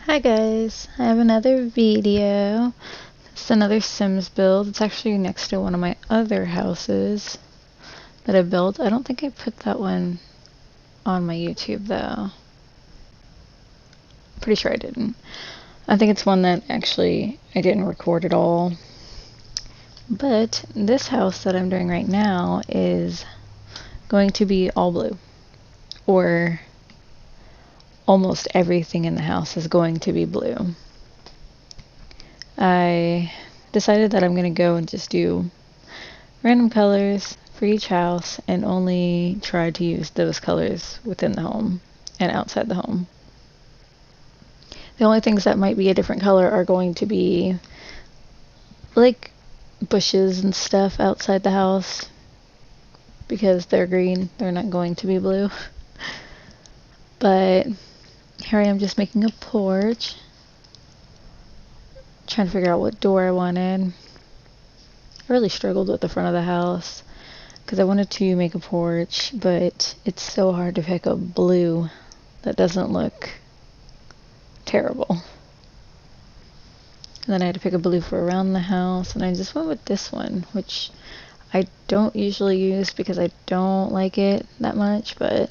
Hi guys, I have another video. It's another Sims build. It's actually next to one of my other houses that I built. I don't think I put that one on my YouTube though. Pretty sure I didn't. I think it's one that actually I didn't record at all. But this house that I'm doing right now is going to be all blue. Or almost everything in the house is going to be blue. I decided that I'm going to go and just do random colors for each house and only try to use those colors within the home and outside the home. The only things that might be a different color are going to be like bushes and stuff outside the house because they're green. They're not going to be blue. But here I am just making a porch. Trying to figure out what door I wanted. I really struggled with the front of the house because I wanted to make a porch, but it's so hard to pick a blue that doesn't look terrible. And then I had to pick a blue for around the house, and I just went with this one, which I don't usually use because I don't like it that much, but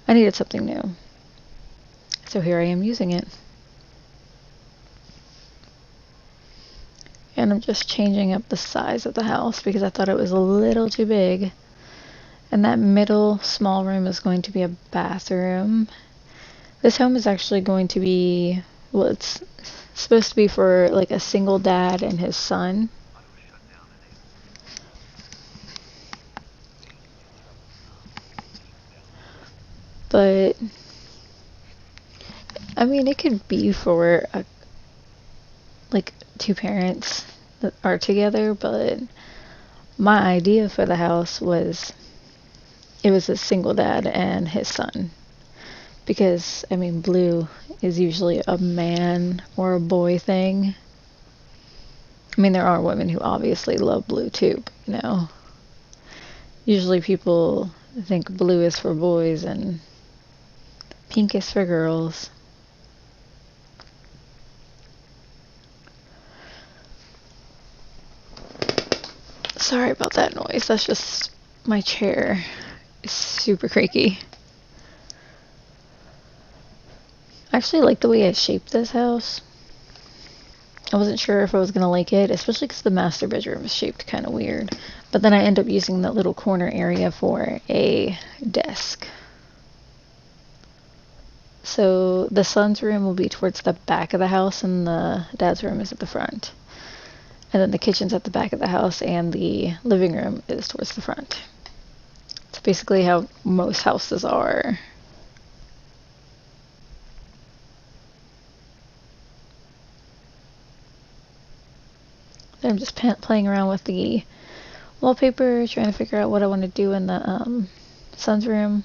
I needed something new. So here I am using it. And I'm just changing up the size of the house because I thought it was a little too big. And that middle small room is going to be a bathroom. This home is actually going to be, well, it's supposed to be for like a single dad and his son. But I mean, it could be for like two parents that are together, but my idea for the house was it was a single dad and his son. Because, I mean, blue is usually a man or a boy thing. I mean, there are women who obviously love blue too, but, you know. Usually people think blue is for boys and pink is for girls. Sorry about that noise. That's just my chair. It's super creaky. I actually like the way I shaped this house. I wasn't sure if I was going to like it, especially because the master bedroom is shaped kind of weird. But then I end up using that little corner area for a desk. So the son's room will be towards the back of the house and the dad's room is at the front. And then the kitchen's at the back of the house and the living room is towards the front. It's basically how most houses are. Then I'm just playing around with the wallpaper, trying to figure out what I want to do in the son's room.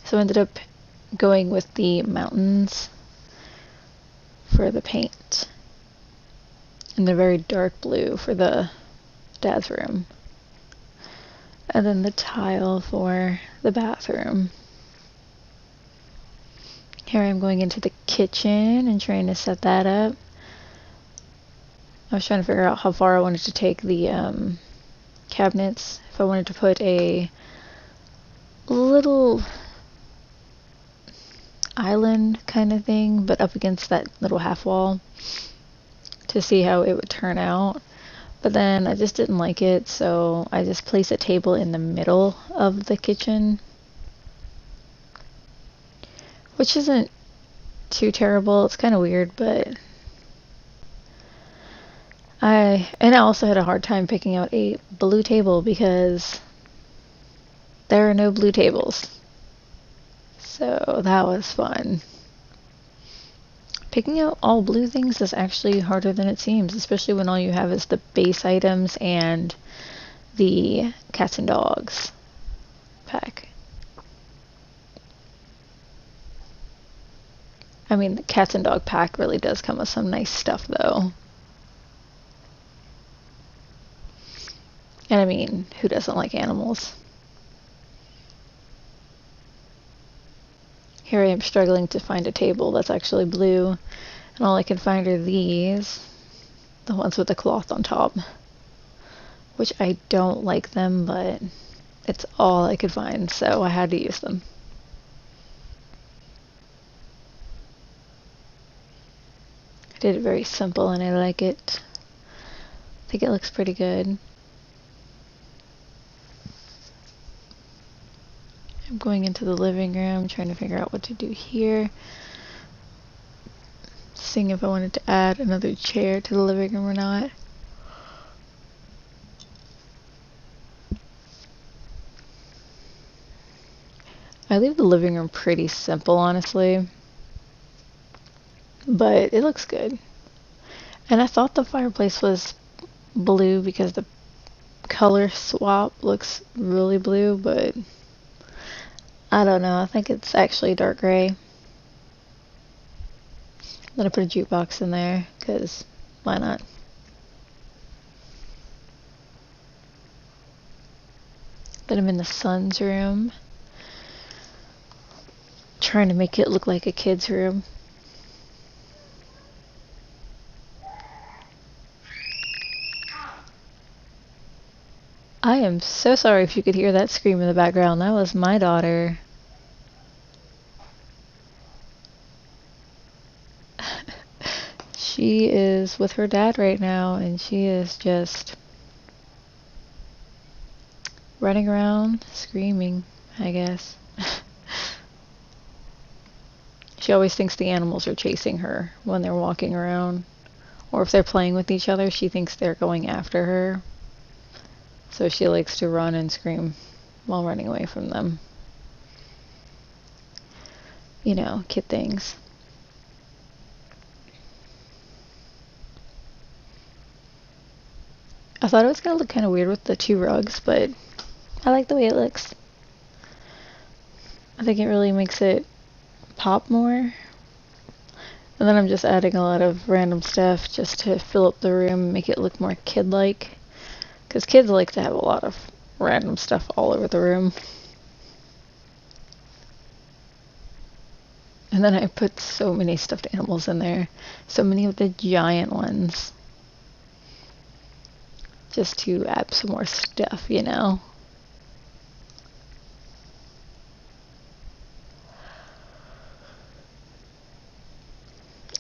So I ended up going with the mountains for the paint. And the very dark blue for the dad's room. And then the tile for the bathroom. Here I'm going into the kitchen and trying to set that up. I was trying to figure out how far I wanted to take the cabinets. If I wanted to put a little island kind of thing, but up against that little half wall to see how it would turn out. But then I just didn't like it, so I just placed a table in the middle of the kitchen, which isn't too terrible. It's kind of weird, but I also had a hard time picking out a blue table because there are no blue tables. So that was fun. Picking out all blue things is actually harder than it seems, especially when all you have is the base items and the cats and dogs pack. I mean, the cats and dog pack really does come with some nice stuff though. And I mean, who doesn't like animals? here I am struggling to find a table that's actually blue, and all I can find are these, the ones with the cloth on top, which I don't like them, but it's all I could find, so I had to use them. I did it very simple and I like it. I think it looks pretty good. I'm going into the living room, trying to figure out what to do here. Seeing if I wanted to add another chair to the living room or not. I leave the living room pretty simple, honestly. But it looks good. And I thought the fireplace was blue because the color swap looks really blue, but I don't know. I think it's actually dark gray. Then I put a jukebox in there, because why not? Then I'm in the son's room, trying to make it look like a kid's room. I am so sorry if you could hear that scream in the background. That was my daughter. She is with her dad right now, and she is just running around, screaming, I guess. She always thinks the animals are chasing her when they're walking around. Or if they're playing with each other, she thinks they're going after her. So she likes to run and scream while running away from them. You know, kid things. I thought it was going to look kind of weird with the two rugs, but I like the way it looks. I think it really makes it pop more. And then I'm just adding a lot of random stuff just to fill up the room, make it look more kid-like. Because kids like to have a lot of random stuff all over the room. And then I put so many stuffed animals in there. So many of the giant ones. Just to add some more stuff, you know.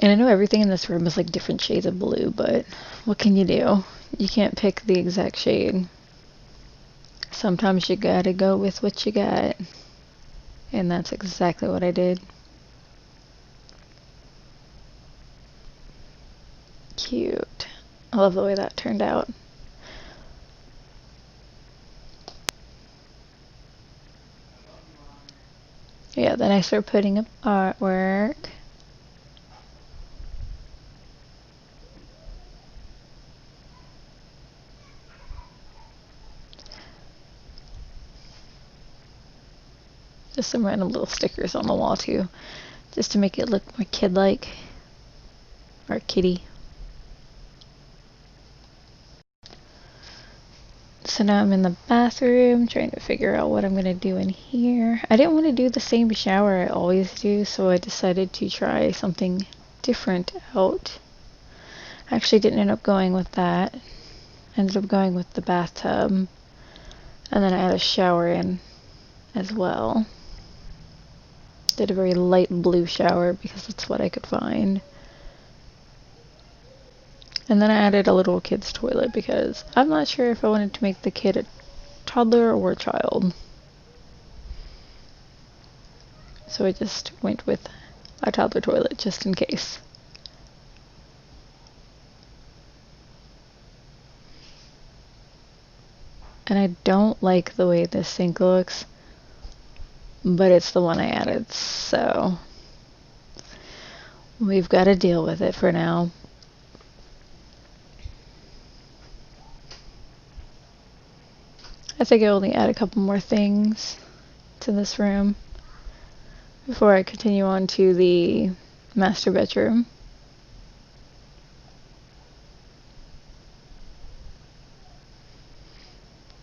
And I know everything in this room is like different shades of blue, but what can you do? You can't pick the exact shade. Sometimes you gotta go with what you got. And that's exactly what I did. Cute. I love the way that turned out. Yeah, then I start putting up artwork. Just some random little stickers on the wall too, just to make it look more kid-like, or kitty. So now I'm in the bathroom trying to figure out what I'm going to do in here. I didn't want to do the same shower I always do, so I decided to try something different out. I actually didn't end up going with that. I ended up going with the bathtub, and then I had a shower in as well. Did a very light blue shower because that's what I could find. And then I added a little kid's toilet because I'm not sure if I wanted to make the kid a toddler or a child. So I just went with a toddler toilet just in case. And I don't like the way this sink looks, but it's the one I added, so we've got to deal with it for now. I think I only add a couple more things to this room before I continue on to the master bedroom.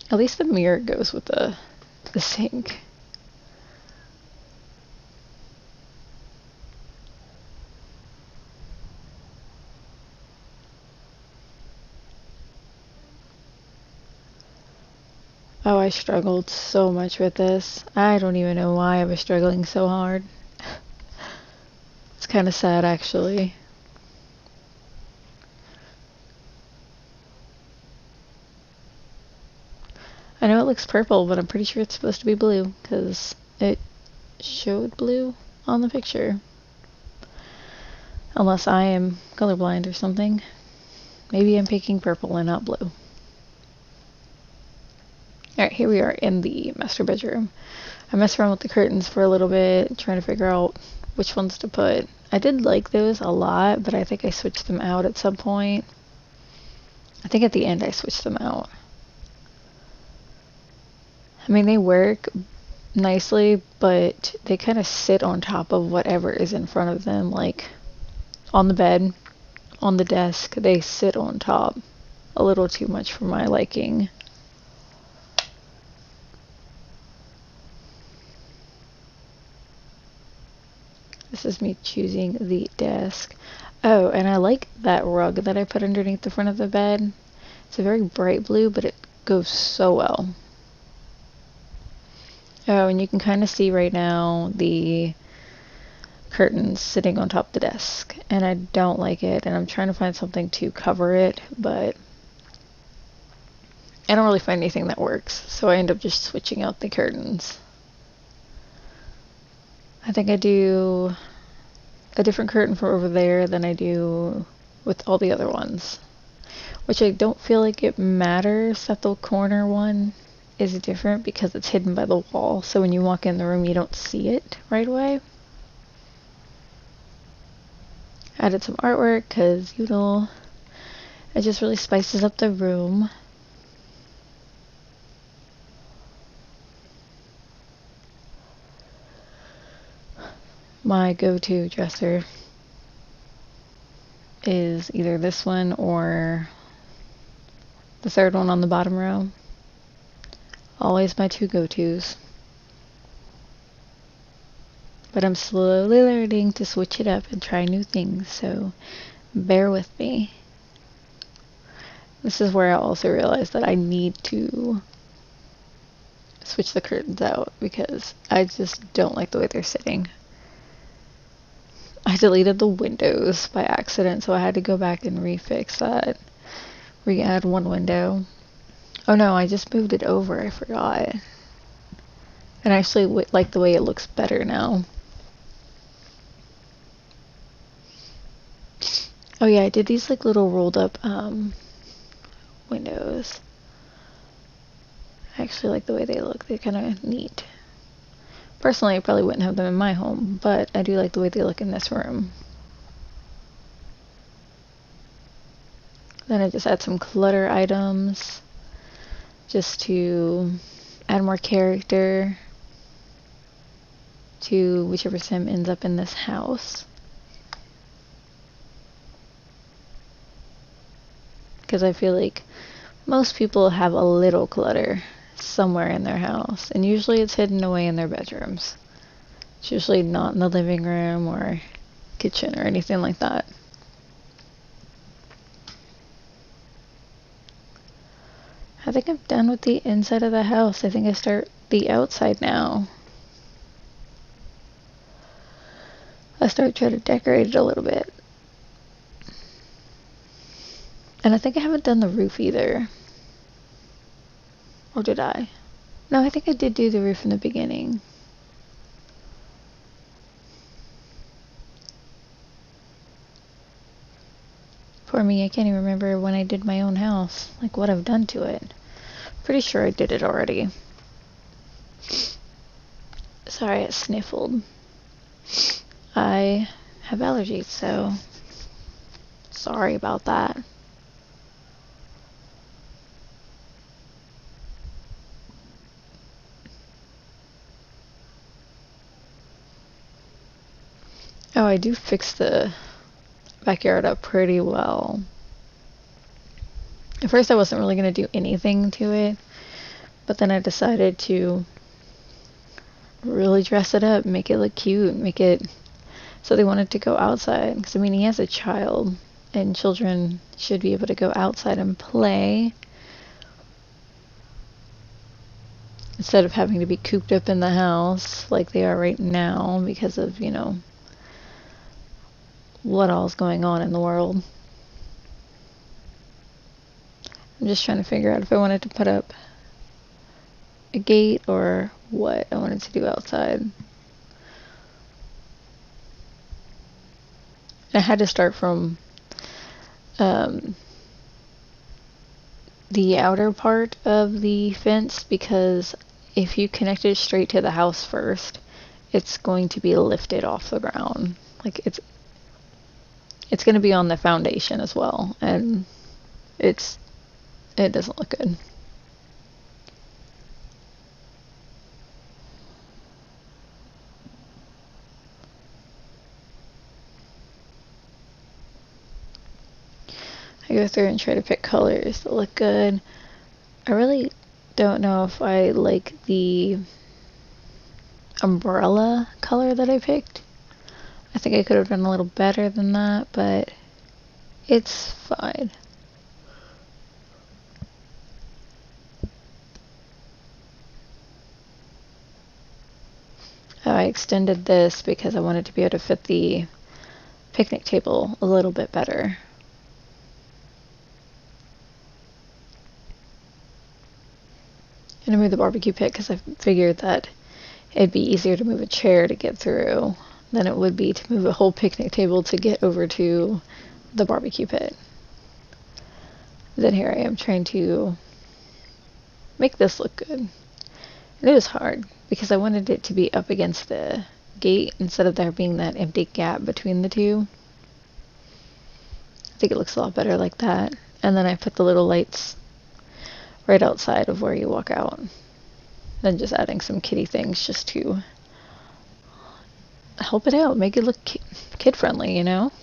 At least the mirror goes with the sink. Oh, I struggled so much with this. I don't even know why I was struggling so hard. It's kind of sad, actually. I know it looks purple, but I'm pretty sure it's supposed to be blue, because it showed blue on the picture. Unless I am colorblind or something. Maybe I'm picking purple and not blue. Alright, here we are in the master bedroom. I messed around with the curtains for a little bit, trying to figure out which ones to put. I did like those a lot, but I think I switched them out at some point. I think at the end I switched them out. I mean, they work nicely, but they kind of sit on top of whatever is in front of them, like on the bed, on the desk. They sit on top a little too much for my liking. This is me choosing the desk. Oh, and I like that rug that I put underneath the front of the bed. It's a very bright blue, but it goes so well. Oh, and you can kind of see right now the curtains sitting on top of the desk, and I don't like it, and I'm trying to find something to cover it, but I don't really find anything that works, so I end up just switching out the curtains. I think I do a different curtain for over there than I do with all the other ones, which I don't feel like it matters that the corner one is different because it's hidden by the wall, so when you walk in the room you don't see it right away. Added some artwork because, you know, it just really spices up the room. My go-to dresser is either this one or the third one on the bottom row. Always my two go-tos. But I'm slowly learning to switch it up and try new things, so bear with me. This is where I also realized that I need to switch the curtains out because I just don't like the way they're sitting. I deleted the windows by accident, so I had to go back and refix that. Re-add one window. Oh no, I just moved it over, I forgot. And I actually like the way it looks better now. Oh yeah, I did these like little rolled up windows. I actually like the way they look. They're kind of neat. Personally, I probably wouldn't have them in my home, but I do like the way they look in this room. Then I just add some clutter items just to add more character to whichever sim ends up in this house. Because I feel like most people have a little clutter somewhere in their house, and usually it's hidden away in their bedrooms. It's usually not in the living room or kitchen or anything like that. I think I'm done with the inside of the house. I think I start the outside now. I start trying to decorate it a little bit. And I think I haven't done the roof either. Or did I? No, I think I did do the roof in the beginning. Poor me, I can't even remember when I did my own house. Like what I've done to it. Pretty sure I did it already. Sorry, I sniffled. I have allergies, so sorry about that. Oh, I do fix the backyard up pretty well. At first I wasn't really going to do anything to it, but then I decided to really dress it up, make it look cute, make it so they wanted to go outside. Because, I mean, he has a child, and children should be able to go outside and play. instead of having to be cooped up in the house like they are right now because of, you know, what all's going on in the world. I'm just trying to figure out if I wanted to put up a gate or what I wanted to do outside. I had to start from the outer part of the fence, because if you connect it straight to the house first, it's going to be lifted off the ground. Like it's going to be on the foundation as well, and it doesn't look good. I go through and try to pick colors that look good. I really don't know if I like the umbrella color that I picked. I think I could have done a little better than that, but it's fine. I extended this because I wanted to be able to fit the picnic table a little bit better. And I moved the barbecue pit because I figured that it'd be easier to move a chair to get through than it would be to move a whole picnic table to get over to the barbecue pit. Then here I am trying to make this look good. And it was hard because I wanted it to be up against the gate instead of there being that empty gap between the two. I think it looks a lot better like that. And then I put the little lights right outside of where you walk out. Then just adding some kitty things just to help it out, make it look kid friendly, you know?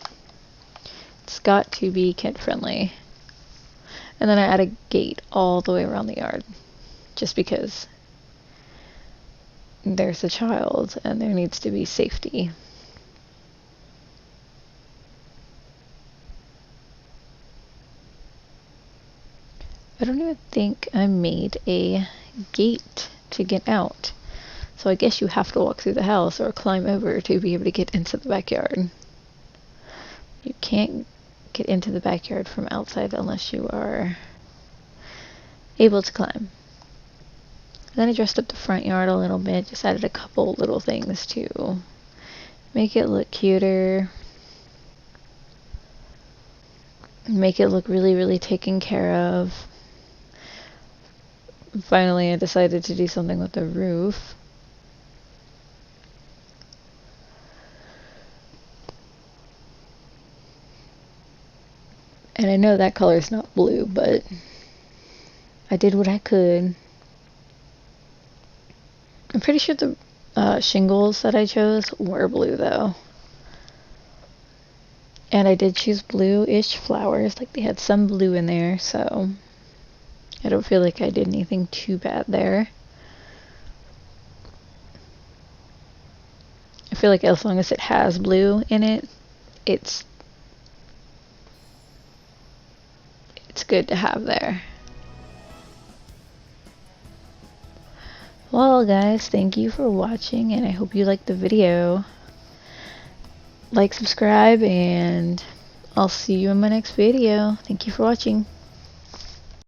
It's got to be kid friendly. And then I add a gate all the way around the yard, just because there's a child and there needs to be safety. I don't even think I made a gate to get out. So I guess you have to walk through the house or climb over to be able to get into the backyard. You can't get into the backyard from outside unless you are able to climb. And then I dressed up the front yard a little bit, just added a couple little things to make it look cuter. Make it look really, really taken care of. Finally, I decided to do something with the roof. And I know that color is not blue, but I did what I could. I'm pretty sure the shingles that I chose were blue, though. And I did choose blue-ish flowers, like they had some blue in there, so I don't feel like I did anything too bad there. I feel like as long as it has blue in it, it's good to have there. Well, guys, thank you for watching, and I hope you liked the video. Like, subscribe, and I'll see you in my next video. Thank you for watching.